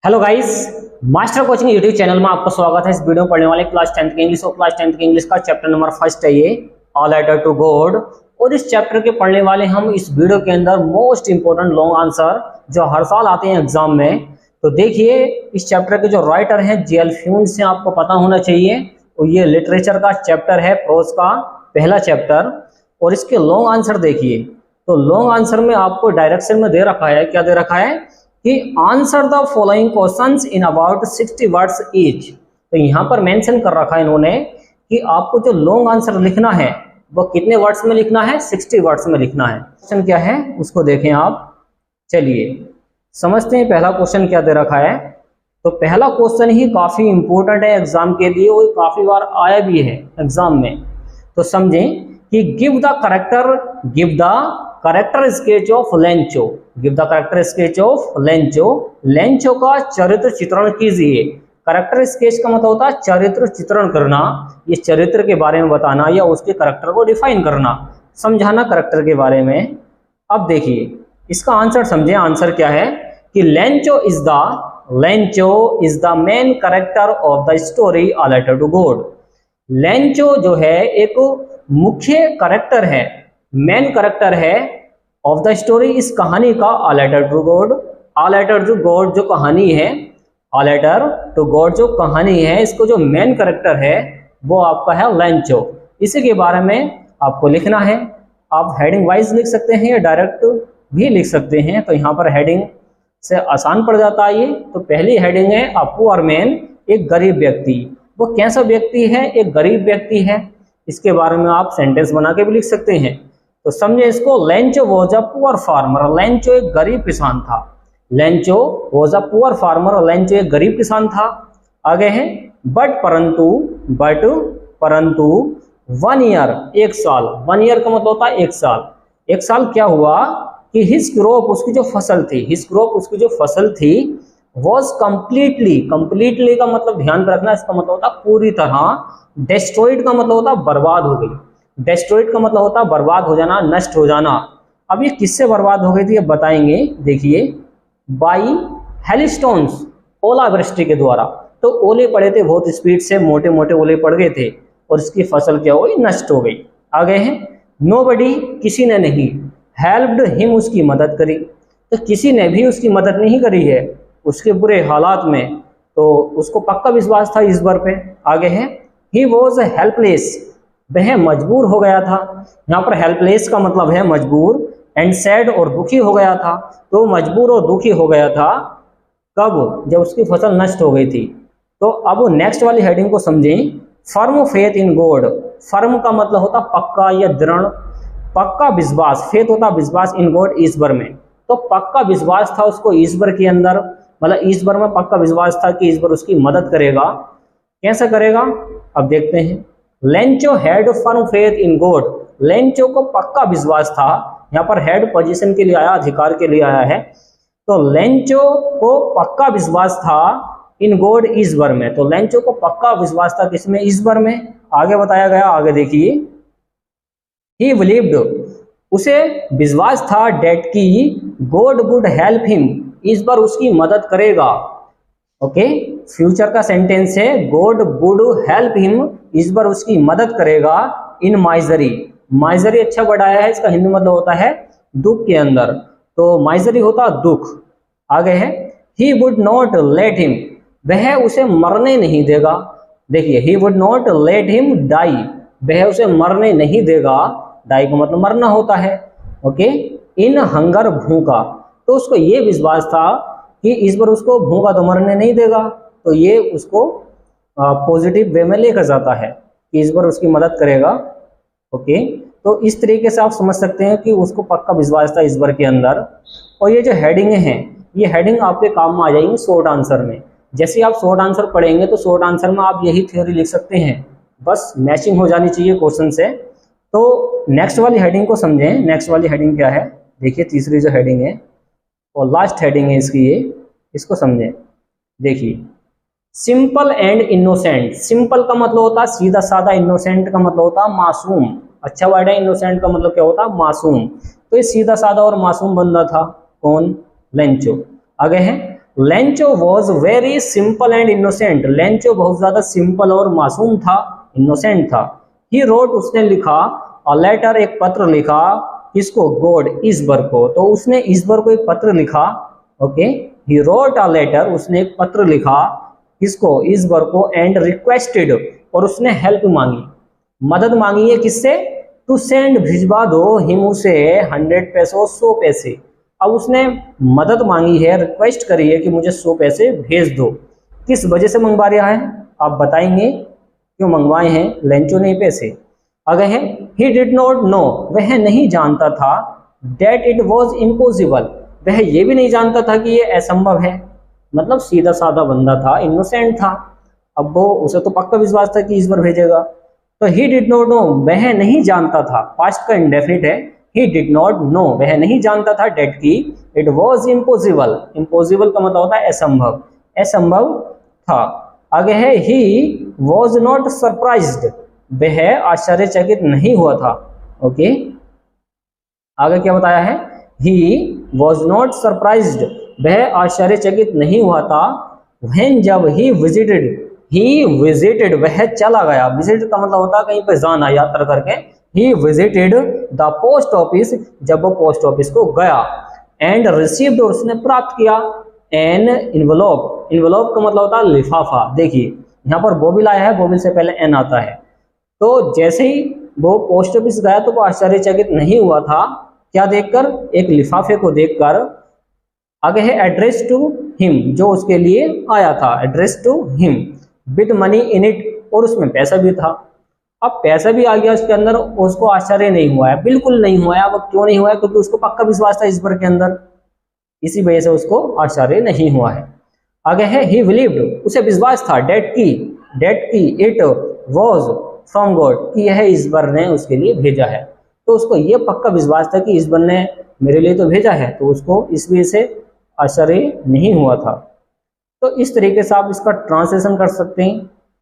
Hello guys, master coaching YouTube channel में आपका स्वागत है। इस वीडियो में पढ़ने वाले क्लास 10th की इंग्लिश और क्लास 10th की इंग्लिश का चैप्टर नंबर फर्स्ट है ये ऑल लेटर टू गॉड। और इस चैप्टर के पढ़ने वाले हम इस वीडियो के अंदर मोस्ट इंपोर्टेंट लॉन्ग आंसर जो हर साल आते हैं एग्जाम में। तो देखिए, इस चैप्टर के जो राइटर हैं जेएल फ्यून्स से आपको पता होना चाहिए। और ये लिटरेचर का चैप्टर है, प्रोज का पहला चैप्टर। और इसके लॉन्ग आंसर देखिए, तो लॉन्ग आंसर में आपको डायरेक्शन में दे रखा है, क्या दे रखा है कि answer the following questions in about 60 words each. तो यहाँ पर मेंशन कर रखा है इन्होंने कि आपको जो लॉन्ग आंसर लिखना है वो कितने वर्ड्स में लिखना है, 60 वर्ड्स में लिखना है। क्वेश्चन क्या है उसको देखें आप। चलिए समझते हैं पहला क्वेश्चन क्या दे रखा है। तो पहला क्वेश्चन ही काफी इंपॉर्टेंट है एग्जाम के लिए, वो काफी बार आया भी है एग्जाम में। तो समझें कि give the character sketch of Lencho. Give the character sketch of Lencho. Lencho का चरित्र चित्रण कीजिए। करेक्टर स्केच का मतलब होता है चरित्र चित्रण करना, ये चरित्र के बारे में बताना या उसके करेक्टर को डिफाइन करना, समझाना करेक्टर के बारे में। अब देखिए इसका आंसर समझे। आंसर क्या है कि Lencho is the main character of the story a letter to God. Lencho जो है एक मुख्य करेक्टर है, मेन करेक्टर है ऑफ द स्टोरी, इस कहानी का a letter to God. A letter to God जो कहानी है, अ लेटर टू गॉड जो कहानी है, इसको जो मेन करेक्टर है वो आपका है लेंचो। इसी के बारे में आपको लिखना है। आप हेडिंग वाइज लिख सकते हैं या डायरेक्ट भी लिख सकते हैं। तो यहाँ पर हेडिंग से आसान पड़ जाता है ये। तो पहली हेडिंग है अ पुअर मैन, एक गरीब व्यक्ति। वो कैसा व्यक्ति है? एक गरीब व्यक्ति है। इसके बारे में आप सेंटेंस बना के भी लिख सकते हैं। तो समझे इसको। Lencho was a poor farmer. Lencho एक गरीब किसान था। Lencho was a poor farmer. Lencho एक गरीब किसान था। आगे है बट परंतु 1 ईयर, एक साल। 1 ईयर का मतलब होता है एक साल। एक साल क्या हुआ कि हिज क्रॉप, उसकी जो फसल थी, हिज क्रॉप उसकी जो फसल थी, वॉज कंप्लीटली का मतलब ध्यान रखना, इसका मतलब होता पूरी तरह। डिस्ट्रॉयड का मतलब होता बर्बाद हो गई। डिस्ट्रॉयड का मतलब होता बर्बाद हो जाना, नष्ट हो जाना। अब ये किससे बर्बाद हो गई थी अब बताएंगे। देखिए बाई हेलस्टोन्स, ओलावृष्टि के द्वारा। तो ओले पड़े थे बहुत स्पीड से, मोटे मोटे ओले पड़ गए थे और इसकी फसल क्या हो गई, नष्ट हो गई। आगे है नोबडी, किसी ने नहीं, हेल्प्ड हिम, उसकी मदद करी। तो किसी ने भी उसकी मदद नहीं करी है उसके बुरे हालात में। तो उसको पक्का विश्वास था ईश्वर पे। आगे है ही वॉज हेल्पलेस, वह मजबूर हो गया था। यहाँ पर हेल्पलेस का मतलब है मजबूर, एंड सैड और दुखी हो गया था। तो मजबूर और दुखी हो गया था कब? जब उसकी फसल नष्ट हो गई थी। तो अब नेक्स्ट वाली हेडिंग को समझें। Firm faith in God. Firm का मतलब होता पक्का या दृढ़, पक्का विश्वास। फेथ होता विश्वास, इन गॉड ईश्वर में। तो पक्का विश्वास था उसको ईश्वर के अंदर, मतलब ईश्वर में पक्का विश्वास था कि ईश्वर उसकी मदद करेगा। कैसे करेगा अब देखते हैं। Lencho had firm faith in God. Lencho को पक्का विश्वास था। यहाँ पर हेड पोजीशन के लिए आया, अधिकार के लिए आया है। तो लेंचो को पक्का विश्वास था इन गॉड, ईश्वर में। तो लेंचो को पक्का विश्वास था किसमें? ईश्वर में। आगे बताया गया, आगे देखिए। ही बिलीव्ड, उसे विश्वास था डेट की गॉड वुड हेल्प हिम, ईश्वर उसकी मदद करेगा। ओके, फ्यूचर का सेंटेंस है गॉड वुड हेल्प हिम, ईश्वर उसकी मदद करेगा। इन माइजरी, माइजरी अच्छा वर्ड आया है, इसका हिंदी मतलब होता है दुख के अंदर। तो माइजरी होता दुख। आगे है he would not let him, वह उसे मरने नहीं देगा। देखिए he would not let him die, वह उसे मरने नहीं देगा। डाई का मतलब मरना होता है। ओके, इन हंगर, भूखा। तो उसको ये विश्वास था कि ईश्वर उसको भूखा तो मरने नहीं देगा। तो ये उसको पॉजिटिव वे में लेकर जाता है कि ईश्वर उसकी मदद करेगा। ओके, तो इस तरीके से आप समझ सकते हैं कि उसको पक्का विश्वास था ईश्वर के अंदर। और ये जो हेडिंग हैं, ये हेडिंग आपके काम में आ जाएंगी शॉर्ट आंसर में। जैसे आप शॉर्ट आंसर पढ़ेंगे तो शॉर्ट आंसर में आप यही थ्योरी लिख सकते हैं, बस मैचिंग हो जानी चाहिए क्वेश्चन से। तो नेक्स्ट वाली हेडिंग को समझें। नेक्स्ट वाली हेडिंग क्या है देखिए, तीसरी जो हेडिंग है और लास्ट हेडिंग है इसकी, ये इसको समझें। देखिए सिंपल एंड इनोसेंट। सिंपल का मतलब होता है सीधा साधा, इनोसेंट का मतलब होता है मासूम। अच्छा वर्ड है, इनोसेंट का मतलब क्या होता है? मासूम। तो ये सीधा साधा और मासूम बंदा था। कौन? लेंचो। आगे है Lencho was very simple and innocent. Lencho बहुत ज्यादा सिंपल और मासूम था, इनोसेंट था। ही रोट, उसने लिखा, अ लेटर, एक पत्र लिखा, किसको, गॉड, ईश्वर को। तो उसने ईश्वर को एक पत्र लिखा, okay, he wrote a letter, उसने एक पत्र लिखा, किसको, ईश्वर को, एंड रिक्वेस्टेड, और उसने हेल्प मांगी, मदद मांगी है, किससे, टू सेंड, भिजवा दो, हिम, उसे, 100 पैसे, 100 पैसे। अब उसने मदद मांगी है, रिक्वेस्ट करी है कि मुझे 100 पैसे भेज दो। किस वजह से मंगवा रहा है, आप बताएंगे क्यों मंगवाए हैं लेंचो ने पैसे। आगे है, ही डिड नॉट नो, वह नहीं जानता था, दैट इट वॉज इम्पॉसिबल, वह ये भी नहीं जानता था कि ये असंभव है। मतलब सीधा साधा बंदा था, इनोसेंट था। अब वो, उसे तो पक्का विश्वास था कि ईश्वर भेजेगा। तो ही डिड नॉट नो, वह नहीं जानता था, पास्ट का इंडेफिनिट है, ही डिड नॉट नो, वह नहीं जानता था, डेट की, इट वॉज इम्पॉसिबल, इम्पॉसिबल का मतलब होता है असंभव, असंभव था। आगे है, ही वॉज नॉट सरप्राइज्ड, वह आश्चर्यचकित नहीं हुआ था, ओके। आगे क्या बताया है, ही वॉज नॉट सरप्राइज्ड, वह आश्चर्यचकित नहीं हुआ था, व्हेन, जब, ही विजिटेड, वह चला गया, विजिट का मतलब होता है कहीं पर जाना, यात्रा करके, he visited the post office, जब वो पोस्ट ऑफिस को गया, एंड रिसीव्ड, और उसने प्राप्त किया, एन इन्वेलॉप, इन्वेलॉप का मतलब होता है लिफाफा। देखिए यहाँ पर बोबिल आया है, बोबिल से पहले एन आता है। तो जैसे ही वो पोस्ट ऑफिस गया तो वो आश्चर्यचकित नहीं हुआ था, क्या देखकर, एक लिफाफे को देखकर। आगे है, एड्रेस टू हिम, जो उसके लिए आया था, address to him, with money in it, और उसमें पैसा भी था। अब पैसा भी आ गया उसके अंदर, उसको आश्चर्य नहीं हुआ है, बिल्कुल नहीं हुआ है। अब क्यों नहीं हुआ है, क्योंकि उसको पक्का विश्वास था ईश्वर के अंदर, इसी वजह से उसको आश्चर्य नहीं हुआ है। आगे है, ही बिलीव्ड, उसे विश्वास था, डेट की, इट वॉज फ्रॉम गॉड, कि यह ईश्वर ने उसके लिए भेजा है। तो उसको ये पक्का विश्वास था कि ईश्वर ने मेरे लिए तो भेजा है, तो उसको इस वजह से आश्चर्य नहीं हुआ था। तो इस तरीके से आप इसका ट्रांसलेशन कर सकते हैं।